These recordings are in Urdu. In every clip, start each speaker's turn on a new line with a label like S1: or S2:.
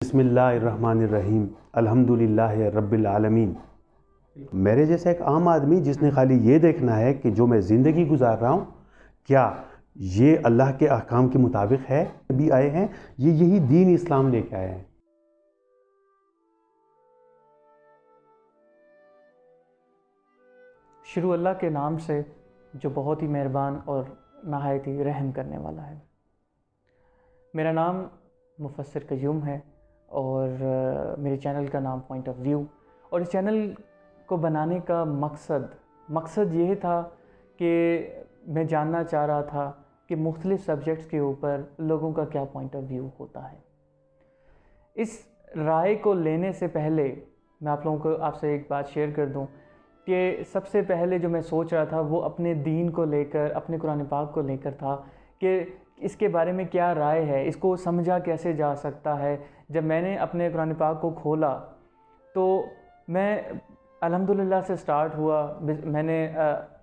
S1: بسم اللہ الرحمن الرحیم الحمدللہ رب العالمین۔ میرے جیسا ایک عام آدمی جس نے خالی یہ دیکھنا ہے کہ جو میں زندگی گزار رہا ہوں کیا یہ اللہ کے احکام کے مطابق ہے، بھی آئے ہیں یہی دین اسلام لے کے آئے ہیں۔
S2: شروع اللہ کے نام سے جو بہت ہی مہربان اور نہایت ہی رحم کرنے والا ہے۔ میرا نام مفسر قیوم ہے اور میرے چینل کا نام پوائنٹ آف ویو، اور اس چینل کو بنانے کا مقصد یہ تھا کہ میں جاننا چاہ رہا تھا کہ مختلف سبجیکٹس کے اوپر لوگوں کا کیا پوائنٹ آف ویو ہوتا ہے۔ اس رائے کو لینے سے پہلے میں آپ لوگوں کو آپ سے ایک بات شیئر کر دوں کہ سب سے پہلے جو میں سوچ رہا تھا وہ اپنے دین کو لے کر، اپنے قرآن پاک کو لے کر تھا کہ اس کے بارے میں کیا رائے ہے، اس کو سمجھا کیسے جا سکتا ہے۔ جب میں نے اپنے قرآن پاک کو کھولا تو میں الحمدللہ سے سٹارٹ ہوا، میں نے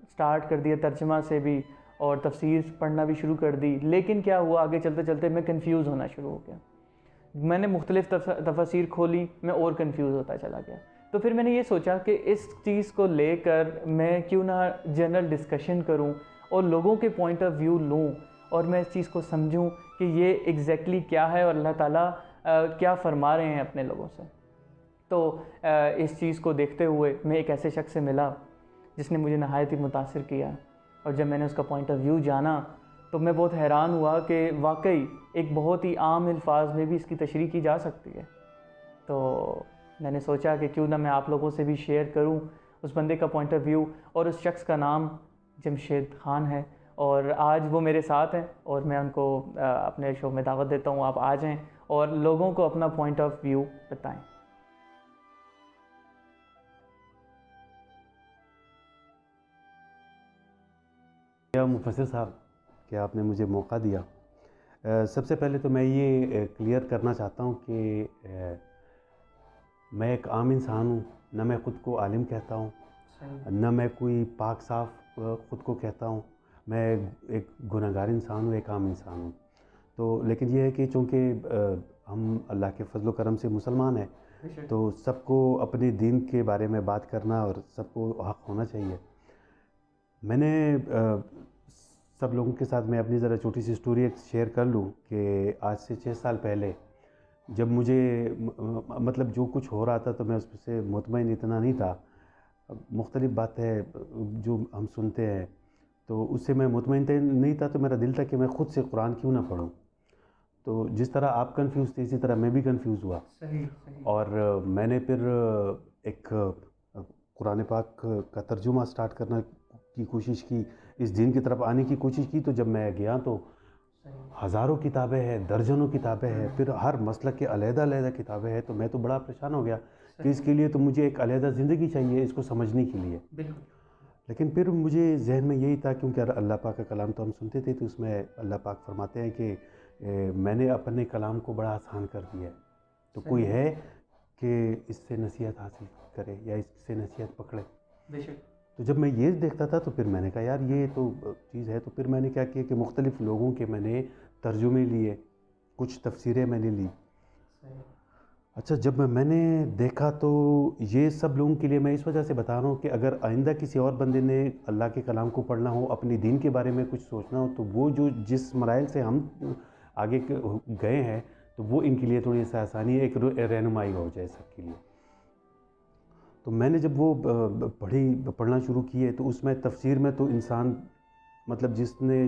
S2: سٹارٹ کر دیا ترجمہ سے بھی اور تفسیر پڑھنا بھی شروع کر دی، لیکن کیا ہوا آگے چلتے چلتے میں کنفیوز ہونا شروع ہو گیا۔ میں نے مختلف تفاسیر کھولی، میں اور کنفیوز ہوتا چلا گیا۔ تو پھر میں نے یہ سوچا کہ اس چیز کو لے کر میں کیوں نہ جنرل ڈسکشن کروں اور لوگوں کے پوائنٹ آف ویو لوں اور میں اس چیز کو سمجھوں کہ یہ ایگزیکٹلی کیا ہے اور اللہ تعالیٰ کیا فرما رہے ہیں اپنے لوگوں سے۔ تو اس چیز کو دیکھتے ہوئے میں ایک ایسے شخص سے ملا جس نے مجھے نہایت ہی متاثر کیا، اور جب میں نے اس کا پوائنٹ آف ویو جانا تو میں بہت حیران ہوا کہ واقعی ایک بہت ہی عام الفاظ میں بھی اس کی تشریح کی جا سکتی ہے۔ تو میں نے سوچا کہ کیوں نہ میں آپ لوگوں سے بھی شیئر کروں اس بندے کا پوائنٹ آف ویو، اور اس شخص کا نام جمشید خان ہے، اور آج وہ میرے ساتھ ہیں اور میں ان کو اپنے شو میں دعوت دیتا ہوں، آپ آ جائیں اور لوگوں کو اپنا پوائنٹ آف ویو بتائیں۔
S1: مفسر صاحب کہ آپ نے مجھے موقع دیا۔ سب سے پہلے تو میں یہ کلیئر کرنا چاہتا ہوں کہ میں ایک عام انسان ہوں، نہ میں خود کو عالم کہتا ہوں، نہ میں کوئی پاک صاف خود کو کہتا ہوں۔ میں ایک گنہگار انسان ہوں، ایک عام انسان ہوں۔ تو لیکن یہ ہے کہ چونکہ ہم اللہ کے فضل و کرم سے مسلمان ہیں تو سب کو اپنے دین کے بارے میں بات کرنا اور سب کو حق ہونا چاہیے۔ میں نے سب لوگوں کے ساتھ میں اپنی ذرا چھوٹی سی سٹوری ایک شیئر کر لوں کہ آج سے 6 سال پہلے جب مجھے مطلب جو کچھ ہو رہا تھا تو میں اس سے مطمئن اتنا نہیں تھا۔ مختلف باتیں جو ہم سنتے ہیں تو اس سے میں مطمئن نہیں تھا، تو میرا دل تھا کہ میں خود سے قرآن کیوں نہ پڑھوں۔ تو جس طرح آپ کنفیوز تھے اسی طرح میں بھی کنفیوز ہوا، اور میں نے پھر ایک قرآن پاک کا ترجمہ سٹارٹ کرنا کی کوشش کی، اس دین کی طرف آنے کی کوشش کی۔ تو جب میں گیا تو ہزاروں کتابیں ہیں، درجنوں کتابیں ہیں، پھر ہر مسلک کے علیحدہ علیحدہ کتابیں ہیں۔ تو میں تو بڑا پریشان ہو گیا کہ اس کے لیے تو مجھے ایک علیحدہ زندگی چاہیے اس کو سمجھنے کے لیے۔ لیکن پھر مجھے ذہن میں یہی تھا، کیونکہ اللہ پاک کا کلام تو ہم سنتے تھے، تو اس میں اللہ پاک فرماتے ہیں کہ میں نے اپنے کلام کو بڑا آسان کر دیا ہے، تو کوئی ہے کہ اس سے نصیحت حاصل کرے یا اس سے نصیحت پکڑے۔ تو جب میں یہ دیکھتا تھا تو پھر میں نے کہا یار یہ تو چیز ہے۔ تو پھر میں نے کیا کیا کہ مختلف لوگوں کے میں نے ترجمے لیے، کچھ تفسیریں میں نے لی۔ اچھا، جب میں نے دیکھا تو یہ سب لوگوں کے لیے میں اس وجہ سے بتا رہا ہوں کہ اگر آئندہ کسی اور بندے نے اللہ کے کلام کو پڑھنا ہو، اپنے دین کے بارے میں کچھ سوچنا ہو، تو وہ جو جس مراحل سے ہم آگے گئے ہیں تو وہ ان کے لیے تھوڑی سی آسانی ہے، ایک رہنمائی ہو جائے سب کے لیے۔ تو میں نے جب وہ پڑھنا شروع کیے تو اس میں تفسیر میں تو انسان مطلب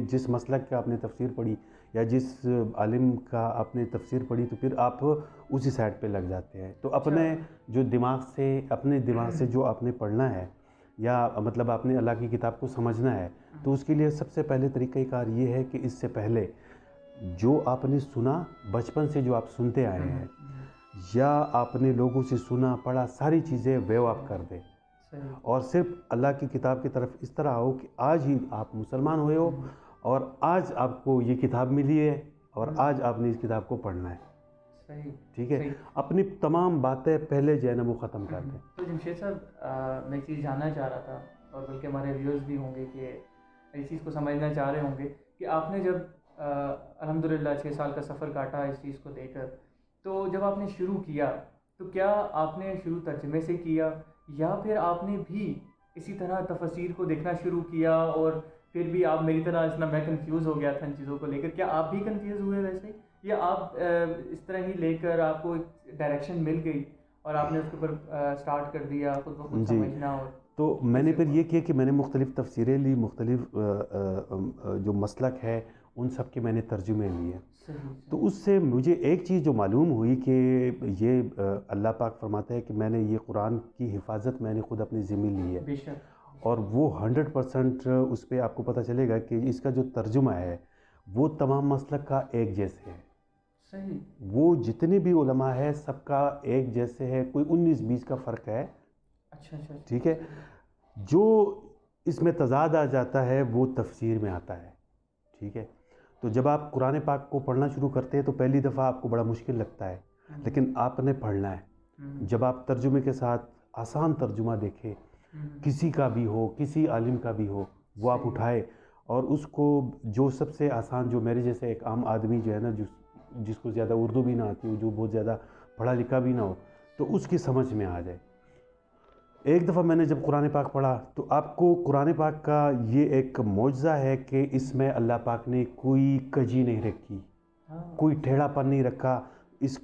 S1: جس مسلک کا آپ نے تفسیر پڑھی یا جس عالم کا آپ نے تفسیر پڑھی تو پھر آپ اسی سائڈ پہ لگ جاتے ہیں۔ تو اپنے دماغ سے جو آپ نے پڑھنا ہے یا مطلب آپ نے اللہ کی کتاب کو سمجھنا ہے، تو اس کے لیے سب سے پہلے طریقہ کار یہ ہے کہ اس سے پہلے جو آپ نے سنا، بچپن سے جو آپ سنتے آئے ہیں یا آپ نے لوگوں سے سنا پڑھا، ساری چیزیں وہ آپ کر دیں، اور صرف اللہ کی کتاب کی طرف اس طرح ہو کہ آج ہی آپ مسلمان ہوئے ہو اور آج آپ کو یہ کتاب ملی ہے اور آج آپ نے اس کتاب کو پڑھنا ہے۔ ٹھیک ہے، اپنی تمام باتیں پہلے جو ہے نا وہ ختم کر دیں۔
S2: تو جمشید صاحب، میں ایک چیز جاننا چاہ رہا تھا، اور بلکہ ہمارے ویورز بھی ہوں گے کہ اس چیز کو سمجھنا چاہ رہے ہوں گے کہ آپ نے جب الحمدللہ 6 سال کا سفر کاٹا اس چیز کو لے کر، تو جب آپ نے شروع کیا تو کیا آپ نے شروع ترجمے سے کیا یا پھر آپ نے بھی اسی طرح تفسیر کو دیکھنا شروع کیا اور پھر بھی آپ میری طرح اتنا میں کنفیوز ہو گیا تھا ان چیزوں کو لے کر، کیا آپ بھی کنفیوز ہوئے ویسے یا آپ اس طرح ہی لے کر آپ کو ایک ڈائریکشن مل گئی اور آپ نے اس کے اوپر اسٹارٹ کر دیا خود بخود
S1: جی،
S2: سمجھنا؟ اور
S1: تو میں نے پھر یہ کیا کہ میں نے مختلف تفسیریں لی، مختلف جو مسلک ہے ان سب کے میں نے ترجمے لیے. تو اس سے مجھے ایک چیز جو معلوم ہوئی کہ یہ اللہ پاک فرماتا ہے کہ میں نے یہ قرآن کی حفاظت میں نے خود اپنی ذمہ لی ہے،
S2: بے شک،
S1: اور وہ 100% اس پہ آپ کو پتہ چلے گا کہ اس کا جو ترجمہ ہے وہ تمام مسلک کا ایک جیسے ہے.
S2: صحیح،
S1: وہ جتنے بھی علماء ہے سب کا ایک جیسے ہے، کوئی 19-20 کا فرق ہے.
S2: اچھا،
S1: ٹھیک ہے، جو اس میں تضاد آ جاتا ہے وہ تفسیر میں آتا ہے. ٹھیک ہے، تو جب آپ قرآن پاک کو پڑھنا شروع کرتے ہیں تو پہلی دفعہ آپ کو بڑا مشکل لگتا ہے، لیکن آپ نے پڑھنا ہے. جب آپ ترجمے کے ساتھ آسان ترجمہ دیکھیں، کسی کا بھی ہو، کسی عالم کا بھی ہو، وہ آپ اٹھائے اور اس کو جو سب سے آسان، جو میرے جیسے ایک عام آدمی جو ہے نا، جس کو زیادہ اردو بھی نہ آتی ہو، جو بہت زیادہ پڑھا لکھا بھی نہ ہو، تو اس کی سمجھ میں آ جائے. ایک دفعہ میں نے جب قرآن پاک پڑھا تو آپ کو قرآن پاک کا یہ ایک معجزہ ہے کہ اس میں اللہ پاک نے کوئی کجی نہیں رکھی، کوئی ٹھیڑا پن نہیں رکھا. اس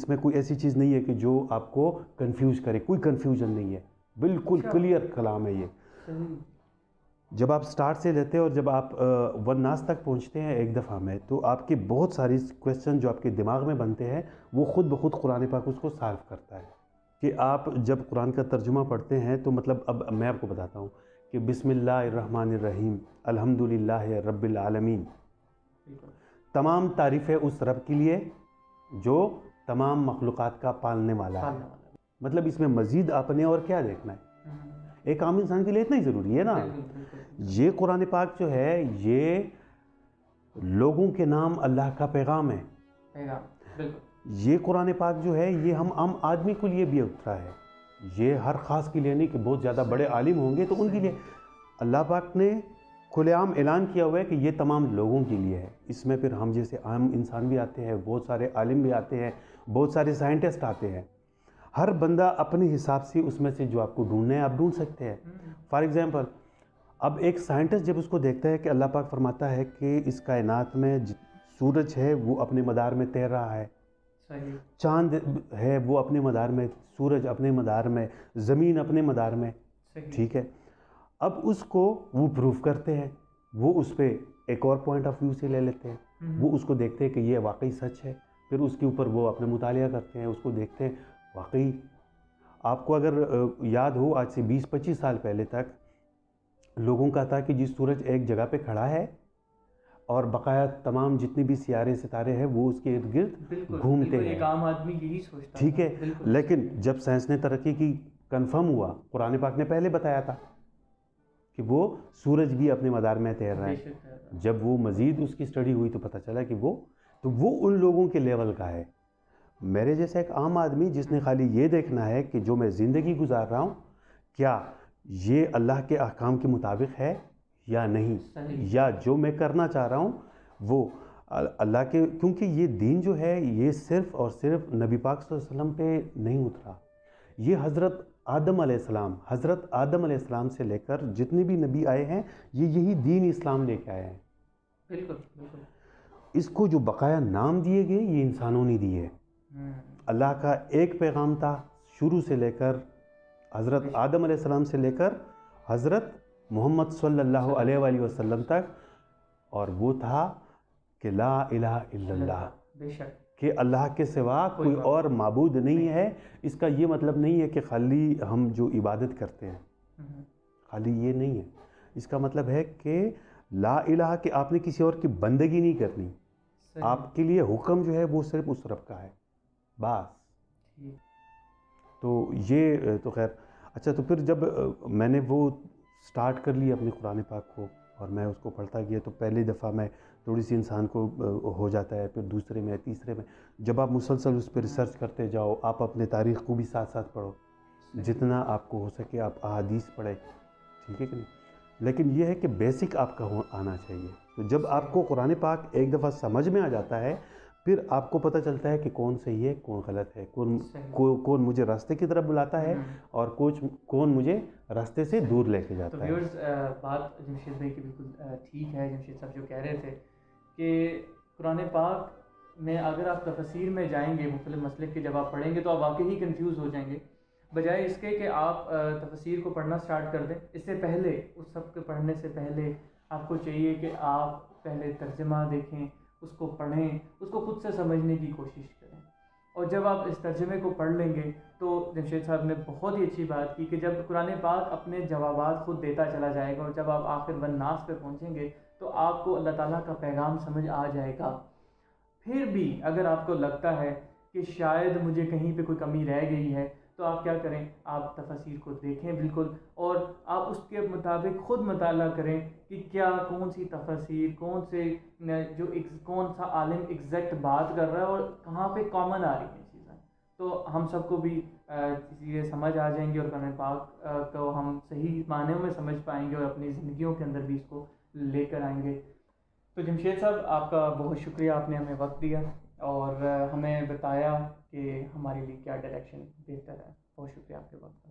S1: میں کوئی ایسی چیز نہیں ہے کہ جو آپ کو کنفیوز کرے، کوئی کنفیوژن نہیں ہے، بالکل کلیئر کلام ہے یہ. جب آپ سٹارٹ سے لیتے ہیں اور جب آپ والناس تک پہنچتے ہیں ایک دفعہ میں، تو آپ کے بہت ساری کویسچن جو آپ کے دماغ میں بنتے ہیں وہ خود بخود قرآن پاک اس کو سالو کرتا ہے. کہ آپ جب قرآن کا ترجمہ پڑھتے ہیں تو مطلب اب میں آپ کو بتاتا ہوں کہ بسم اللہ الرحمن الرحیم الحمدللہ رب العالمین، تمام تعریفیں اس رب کے لیے جو تمام مخلوقات کا پالنے والا ہے. مطلب اس میں مزید آپ نے اور کیا دیکھنا ہے؟ ایک عام انسان کے لیے اتنا ہی ضروری ہے نا. یہ قرآن پاک جو ہے یہ لوگوں کے نام اللہ کا پیغام ہے. یہ قرآن پاک جو ہے یہ ہم عام آدمی کے لیے بھی اترا ہے. یہ ہر خاص کے لیے نہیں کہ بہت زیادہ بڑے عالم ہوں گے تو ان کے لیے. اللہ پاک نے کھلے عام اعلان کیا ہوا ہے کہ یہ تمام لوگوں کے لیے ہے. اس میں پھر ہم جیسے عام انسان بھی آتے ہیں، بہت سارے عالم بھی آتے ہیں، بہت سارے سائنٹسٹ آتے ہیں. ہر بندہ اپنے حساب سے اس میں سے جو آپ کو ڈھونڈنا ہے آپ ڈھونڈ سکتے ہیں. فار ایگزامپل، اب ایک سائنٹسٹ جب اس کو دیکھتا ہے کہ اللہ پاک فرماتا ہے کہ اس کائنات میں سورج ہے وہ اپنے مدار میں تیر رہا ہے، چاند ہے وہ اپنے مدار میں، سورج اپنے مدار میں، زمین اپنے مدار میں. ٹھیک ہے، اب اس کو وہ پروف کرتے ہیں، وہ اس پہ ایک اور پوائنٹ آف ویو سے لے لیتے ہیں، وہ اس کو دیکھتے ہیں کہ یہ واقعی سچ ہے، پھر اس کے اوپر وہ اپنے مطالعہ کرتے ہیں، اس کو دیکھتے ہیں واقعی. آپ کو اگر یاد ہو آج سے 20-25 سال پہلے تک لوگوں کا تھا کہ جس سورج ایک جگہ پہ کھڑا ہے اور بقایا تمام جتنے بھی سیارے ستارے ہیں وہ اس کے ارد گرد گھومتے ہیں.
S2: ایک عام آدمی یہی سوچتا.
S1: ٹھیک ہے، لیکن جب سائنس نے ترقی کی، کنفرم ہوا، قرآن پاک نے پہلے بتایا تھا کہ وہ سورج بھی اپنے مدار میں تیر رہا ہے. جب وہ مزید اس کی اسٹڈی ہوئی تو پتہ چلا کہ وہ ان لوگوں کے لیول کا ہے. میرے جیسا ایک عام آدمی جس نے خالی یہ دیکھنا ہے کہ جو میں زندگی گزار رہا ہوں کیا یہ اللہ کے احکام کے مطابق ہے یا نہیں، یا جو میں کرنا چاہ رہا ہوں وہ اللہ کے، کیونکہ یہ دین جو ہے یہ صرف اور صرف نبی پاک صلی اللہ علیہ وسلم پہ نہیں اترا. یہ حضرت آدم علیہ السلام سے لے کر جتنے بھی نبی آئے ہیں یہ یہی دین اسلام لے کے آئے ہیں.
S2: بالکل.
S1: اس کو جو بقایا نام دیے گئے یہ انسانوں نے دیے. اللہ کا ایک پیغام تھا شروع سے لے کر حضرت آدم علیہ السلام سے لے کر حضرت محمد صلی اللہ علیہ وآلہ وسلم تک، اور وہ تھا کہ لا الہ الا اللہ، کہ اللہ کے سوا کوئی اور معبود نہیں ہے. اس کا یہ مطلب نہیں ہے کہ خالی ہم جو عبادت کرتے ہیں خالی یہ نہیں ہے. اس کا مطلب ہے کہ لا الہ کہ آپ نے کسی اور کی بندگی نہیں کرنی، آپ کے لیے حکم جو ہے وہ صرف اس رب کا ہے بس. تو یہ تو خیر اچھا. تو پھر جب میں نے وہ سٹارٹ کر لی اپنے قرآن پاک کو اور میں اس کو پڑھتا گیا تو پہلی دفعہ میں تھوڑی سی انسان کو ہو جاتا ہے، پھر دوسرے میں، تیسرے میں. جب آپ مسلسل اس پہ ریسرچ کرتے جاؤ، آپ اپنے تاریخ کو بھی ساتھ ساتھ پڑھو، جتنا آپ کو ہو سکے آپ احادیث پڑھیں. ٹھیک ہے کہ نہیں؟ لیکن یہ ہے کہ بیسک آپ کا آنا چاہیے. تو جب آپ کو قرآن پاک ایک دفعہ سمجھ میں آ جاتا ہے پھر آپ کو پتہ چلتا ہے کہ کون صحیح ہے کون غلط ہے،
S2: صحیح۔
S1: کون مجھے راستے کی طرف بلاتا ہے اور کون مجھے راستے سے دور لے کے
S2: تو
S1: جاتا ہے۔
S2: ویورز، بات جمشید بھائی کی بالکل ٹھیک ہے، جمشید صاحب جو کہہ رہے تھے کہ قرآن پاک میں اگر آپ تفسیر میں جائیں گے، مختلف مسلک کے جب آپ پڑھیں گے تو آپ واقعی کنفیوز ہو جائیں گے، بجائے اس کے کہ آپ تفسیر کو پڑھنا سٹارٹ کر دیں۔ اس سے پہلے، اس سب کے پڑھنے سے پہلے آپ کو چاہیے کہ آپ پہلے ترجمہ دیکھیں، اس کو پڑھیں، اس کو خود سے سمجھنے کی کوشش کریں، اور جب آپ اس ترجمے کو پڑھ لیں گے تو جمشید صاحب نے بہت ہی اچھی بات کی کہ جب قرآن پاک اپنے جوابات خود دیتا چلا جائے گا، اور جب آپ آخر والناس پہ پہنچیں گے تو آپ کو اللہ تعالیٰ کا پیغام سمجھ آ جائے گا۔ پھر بھی اگر آپ کو لگتا ہے کہ شاید مجھے کہیں پہ کوئی کمی رہ گئی ہے تو آپ کیا کریں، آپ تفاسیر کو دیکھیں بالکل، اور آپ اس کے مطابق خود مطالعہ کریں کہ کیا کون سی تفاسیر، کون سا عالم ایگزیکٹ بات کر رہا ہے اور کہاں پہ کامن آ رہی ہیں چیزیں، تو ہم سب کو بھی چیزیں سمجھ آ جائیں گی اور قرآن پاک کو ہم صحیح معنیوں میں سمجھ پائیں گے اور اپنی زندگیوں کے اندر بھی اس کو لے کر آئیں گے۔ تو جمشید صاحب، آپ کا بہت شکریہ، آپ نے ہمیں وقت دیا اور ہمیں بتایا کہ ہمارے لیے کیا ڈائریکشن بہتر ہے۔ بہت شکریہ آپ کے وقت کا۔